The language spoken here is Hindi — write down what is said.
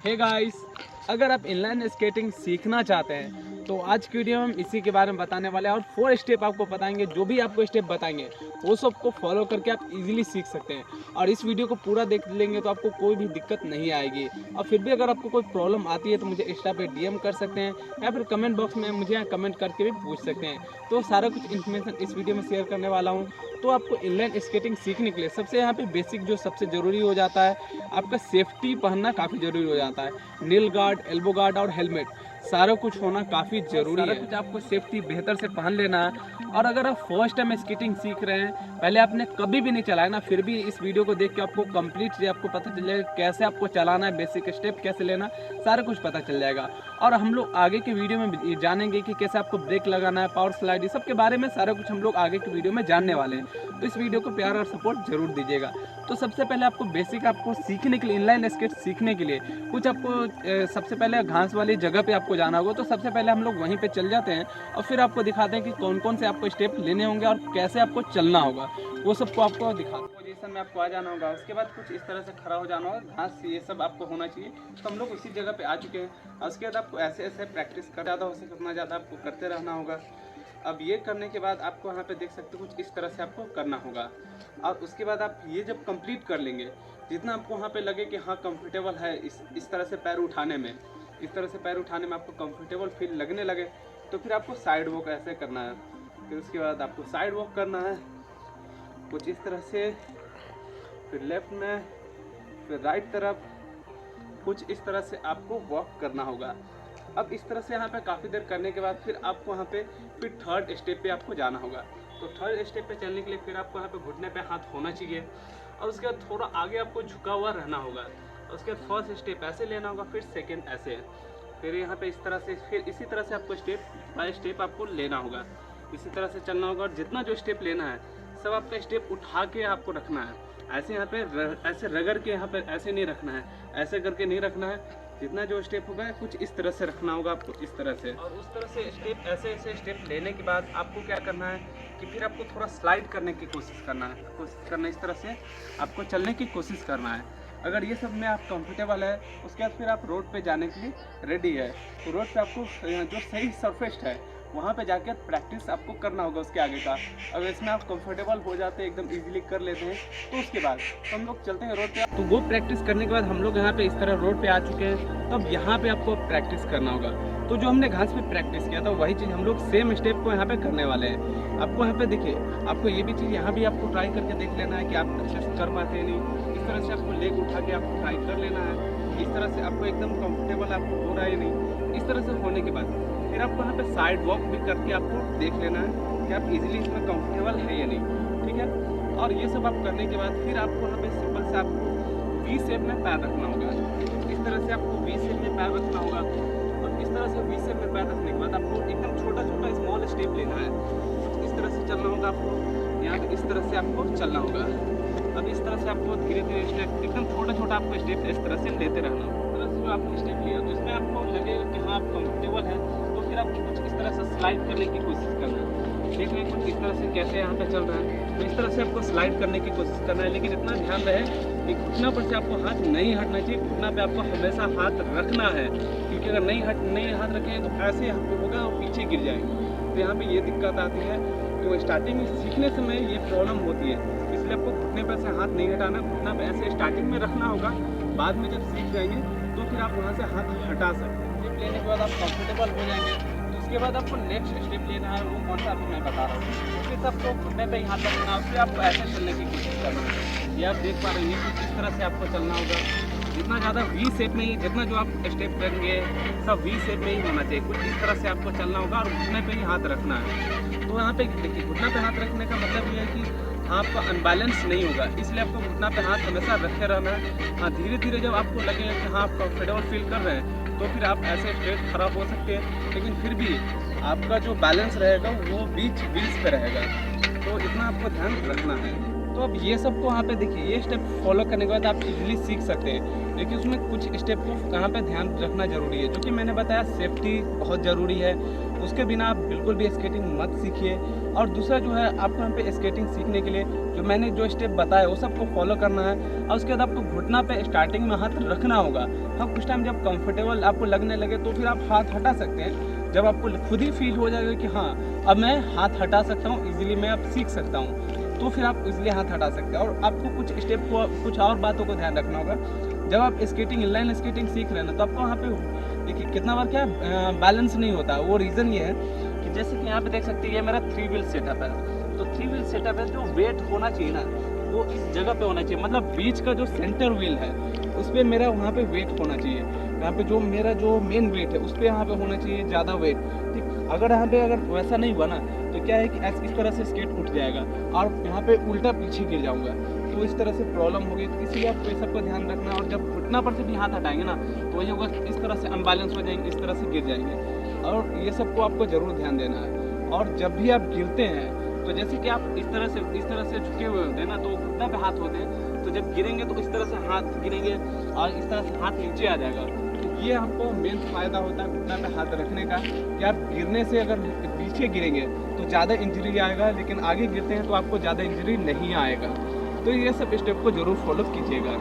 हे गाइस, अगर आप इनलाइन स्केटिंग सीखना चाहते हैं तो आज की वीडियो में हम इसी के बारे में बताने वाले हैं और 4 स्टेप आपको बताएंगे। जो भी आपको स्टेप बताएंगे वो सबको फॉलो करके आप इजीली सीख सकते हैं। और इस वीडियो को पूरा देख लेंगे तो आपको कोई भी दिक्कत नहीं आएगी। और फिर भी अगर आपको कोई प्रॉब्लम आती है तो मुझे इंस्टा पे डीएम कर सकते हैं या फिर कमेंट बॉक्स में मुझे यहाँ कमेंट करके भी पूछ सकते हैं। तो सारा कुछ इन्फॉर्मेशन इस वीडियो में शेयर करने वाला हूँ। तो आपको इनलाइन स्केटिंग सीखने के लिए सबसे यहाँ पे बेसिक जो सबसे ज़रूरी हो जाता है, आपका सेफ्टी पहनना काफ़ी ज़रूरी हो जाता है। नील गार्ड, एल्बो गार्ड और हेलमेट सारा कुछ होना काफ़ी ज़रूरी है। कुछ आपको सेफ्टी बेहतर से पहन लेना है। और अगर आप फर्स्ट टाइम स्केटिंग सीख रहे हैं, पहले आपने कभी भी नहीं चलाया ना, फिर भी इस वीडियो को देख के आपको कंप्लीटली आपको पता चल जाएगा कैसे आपको चलाना है, बेसिक स्टेप कैसे लेना, सारा कुछ पता चल जाएगा। और हम लोग आगे की वीडियो में जानेंगे कि कैसे आपको ब्रेक लगाना है, पावर स्लाइड, ये सब के बारे में सारा कुछ हम लोग आगे की वीडियो में जानने वाले हैं। तो इस वीडियो को प्यार और सपोर्ट जरूर दीजिएगा। तो सबसे पहले आपको बेसिक आपको सीखने के लिए, इनलाइन स्केट सीखने के लिए कुछ आपको सबसे पहले घास वाली जगह पे आपको जाना होगा। तो सबसे पहले हम लोग वहीं पे चल जाते हैं और फिर आपको दिखाते हैं कि कौन कौन से आपको स्टेप लेने होंगे और कैसे आपको चलना होगा, वो सबको आपको दिखाते हैं। पोजीशन में आपको आ जाना होगा, उसके बाद कुछ इस तरह से खड़ा हो जाना होगा, घास ये सब आपको होना चाहिए। तो हम लोग उसी जगह पे आ चुके हैं। और उसके बाद आपको ऐसे ऐसे प्रैक्टिस कर, ज़्यादा हो सके उतना ज़्यादा आपको करते रहना होगा। अब ये करने के बाद आपको यहाँ पे देख सकते हो कुछ इस तरह से आपको करना होगा। और उसके बाद आप ये जब कंप्लीट कर लेंगे, जितना आपको वहाँ पे लगे कि हाँ कंफर्टेबल है इस तरह से पैर उठाने में, इस तरह से पैर उठाने में आपको कंफर्टेबल फील लगने लगे, तो फिर आपको साइड वॉक ऐसे करना है। फिर उसके बाद आपको साइड वॉक करना है कुछ इस तरह से, फिर लेफ्ट में, फिर राइट तरफ कुछ इस तरह से आपको वॉक करना होगा। अब इस तरह से यहाँ पे काफ़ी देर करने के बाद फिर आपको यहाँ पे फिर थर्ड स्टेप पे आपको जाना होगा। तो थर्ड स्टेप पे चलने के लिए फिर आपको यहाँ पे घुटने पे हाथ होना चाहिए और उसके बाद थोड़ा आगे आपको झुका हुआ रहना होगा। उसके बाद फर्स्ट स्टेप ऐसे लेना होगा, फिर सेकेंड ऐसे, फिर यहाँ पे इस तरह से, फिर इसी तरह से आपको स्टेप बाय स्टेप आपको लेना होगा। इसी तरह से चलना होगा और जितना जो स्टेप लेना है सब आपका स्टेप उठा के आपको रखना है। ऐसे यहाँ पे ऐसे रगड़ के यहाँ पे ऐसे नहीं रखना है, ऐसे करके नहीं रखना है। जितना जो स्टेप होगा कुछ इस तरह से रखना होगा आपको, इस तरह से। और उस तरह से स्टेप ऐसे ऐसे स्टेप लेने के बाद आपको क्या करना है कि फिर आपको थोड़ा स्लाइड करने की कोशिश करना है, इस तरह से आपको चलने की कोशिश करना है। अगर ये सब में आप कंफर्टेबल है, उसके बाद फिर आप रोड पे जाने के लिए रेडी है। तो रोड पे आपको जो सही सरफेस है वहाँ पे जाकर प्रैक्टिस आपको करना होगा उसके आगे का। अगर इसमें आप कंफर्टेबल हो जाते हैं, एकदम इजीली कर लेते हैं, तो उसके बाद तो हम लोग चलते हैं रोड पे। तो वो प्रैक्टिस करने के बाद हम लोग यहाँ पे इस तरह रोड पे आ चुके हैं। तो अब यहाँ पे आपको प्रैक्टिस करना होगा। तो जो हमने घास पे प्रैक्टिस किया था वही चीज़ हम लोग सेम स्टेप को यहाँ पे करने वाले हैं। आपको यहाँ पे देखिए, आपको ये भी चीज़ यहाँ भी आपको ट्राई करके देख लेना है कि आप अच्छे से कर पाते हैं नहीं। इस तरह से आपको लेग उठा के आपको ट्राई कर लेना है। इस तरह से आपको एकदम कंफर्टेबल आपको हो रहा है नहीं। इस तरह से होने के बाद फिर आपको यहाँ पे साइड वॉक भी करके आपको देख लेना है कि आप इजीली इसमें कंफर्टेबल है या नहीं, ठीक है। और ये सब आप करने के बाद फिर आपको यहाँ पे सिंपल से आपको वी शेप में पैर रखना होगा। इस तरह से आपको वी शेप में पैर रखना होगा। और इस तरह से वी शेप में पैर रखने के बाद आपको एकदम छोटा छोटा स्मॉल स्टेप लेना है। इस तरह से चलना होगा आपको, यहाँ पे इस तरह से आपको चलना होगा। अब इस तरह से आपको धीरे धीरे स्टेप, एकदम छोटा छोटा आपको स्टेप इस तरह से लेते रहना होगा। इस तरह से जो आपको स्टेप लिया तो इसमें आपको लगेगा कि हाँ आप कंफर्टेबल है, तो फिर आपको कुछ इस तरह से स्लाइड करने की कोशिश करना है। देख लें कुछ इस तरह से कैसे यहाँ पे चल रहा है। तो इस तरह से आपको स्लाइड करने की कोशिश करना है, लेकिन इतना ध्यान रहे कि घुटना पर से आपको हाथ नहीं हटना चाहिए। घुटना पे आपको हमेशा हाथ रखना है, क्योंकि अगर नहीं हाथ रखेंगे तो ऐसे होगा और पीछे गिर जाएंगे। तो यहाँ पे ये दिक्कत आती है। तो स्टार्टिंग में सीखने समय ये प्रॉब्लम होती है, इसलिए आपको घुटने पर से हाथ नहीं हटाना। घुटना पे ऐसे स्टार्टिंग में रखना होगा, बाद में जब सीख जाएंगे तो फिर आप वहाँ से हाथ हटा सकते हैं। स्टेप लेने के बाद आप कंफर्टेबल हो जाएंगे। तो उसके बाद आपको नेक्स्ट स्टेप लेना है, वो कौन सा आपको मैं बता रहा हूँ। फिर आपको घुटने पे ही हाथ रखना है, फिर आपको ऐसे चलने की कोशिश करना है। ये आप देख पा रहे हैं कि किस तरह से आपको चलना होगा। जितना ज़्यादा वी शेप में ही, जितना जो आप स्टेप करेंगे सब वी शेप में ही होना चाहिए। कुछ इस तरह से आपको चलना होगा और घुटने पे ही हाथ रखना है। तो यहाँ पे देखिए, घुटना पे हाथ रखने का मतलब ये है कि आपका अनबैलेंस नहीं होगा, इसलिए आपको घुटना पे हाथ हमेशा रखे रहना है। हाँ, धीरे धीरे जब आपको लगेगा कि हाँ आप कंफर्टेबल फील कर रहे हैं, तो फिर आप ऐसे स्ट्रेट खड़ा हो सकते हैं, लेकिन फिर भी आपका जो बैलेंस रहेगा वो बीच व्हील्स पे रहेगा। तो इतना आपको ध्यान रखना है। तो अब ये सब को यहाँ पे देखिए, ये स्टेप फॉलो करने के बाद आप इजीली सीख सकते हैं, लेकिन उसमें कुछ स्टेप को यहाँ पे ध्यान रखना जरूरी है। जो कि मैंने बताया, सेफ्टी बहुत ज़रूरी है। उसके बिना आप बिल्कुल भी स्केटिंग मत सीखिए। और दूसरा जो है, आपको यहाँ पे स्केटिंग सीखने के लिए जो मैंने जो स्टेप बताया वो सबको फॉलो करना है। और उसके बाद आपको घुटना पे स्टार्टिंग में हाथ रखना होगा। हाँ, कुछ टाइम जब कंफर्टेबल आपको लगने लगे तो फिर आप हाथ हटा सकते हैं। जब आपको खुद ही फील हो जाएगा कि हाँ अब मैं हाथ हटा सकता हूँ, इजीली मैं अब सीख सकता हूँ, तो फिर आप इजीली हाथ हटा सकते हैं। और आपको कुछ स्टेप को, कुछ और बातों को ध्यान रखना होगा। जब आप स्केटिंग, इनलाइन स्केटिंग सीख रहे हैं ना, तो आपको वहाँ पे देखिए कितना बार क्या बैलेंस नहीं होता। वो रीज़न ये है कि जैसे कि यहाँ पे देख सकते हैं ये मेरा 3 व्हील सेटअप है। तो 3 व्हील सेटअप है, जो वेट होना चाहिए ना वो इस जगह पे होना चाहिए, मतलब बीच का जो सेंटर व्हील है उस पर मेरा वहाँ पे वेट होना चाहिए। यहाँ पे जो मेरा जो मेन वेट है उस पर यहाँ पे होना चाहिए ज़्यादा वेट। ठीक, अगर यहाँ पे अगर वैसा नहीं हुआ ना तो क्या है कि इस तरह से स्केट उठ जाएगा और यहाँ पे उल्टा पीछे गिर जाऊँगा, तो इस तरह से प्रॉब्लम होगी। तो इसलिए आपको ये सबको ध्यान रखना है। और जब घुटना पर से भी हाथ हटाएंगे ना तो वही होगा, इस तरह से अनबैलेंस हो जाएंगे, इस तरह से गिर जाएंगे। और ये सबको आपको ज़रूर ध्यान देना है। और जब भी आप गिरते हैं तो जैसे कि आप इस तरह से झुके हुए होते हैं ना, तो घुटना पे हाथ होते हैं, तो जब गिरेंगे तो इस तरह से हाथ गिरेंगे और इस तरह से हाथ नीचे आ जाएगा। तो ये हमको मेन फ़ायदा होता है घुटना पे हाथ रखने का, कि आप गिरने से अगर पीछे गिरेंगे तो ज़्यादा इंजरी आएगा, लेकिन आगे गिरते हैं तो आपको ज़्यादा इंजरी नहीं आएगा। तो ये सब स्टेप को ज़रूर फॉलो कीजिएगा।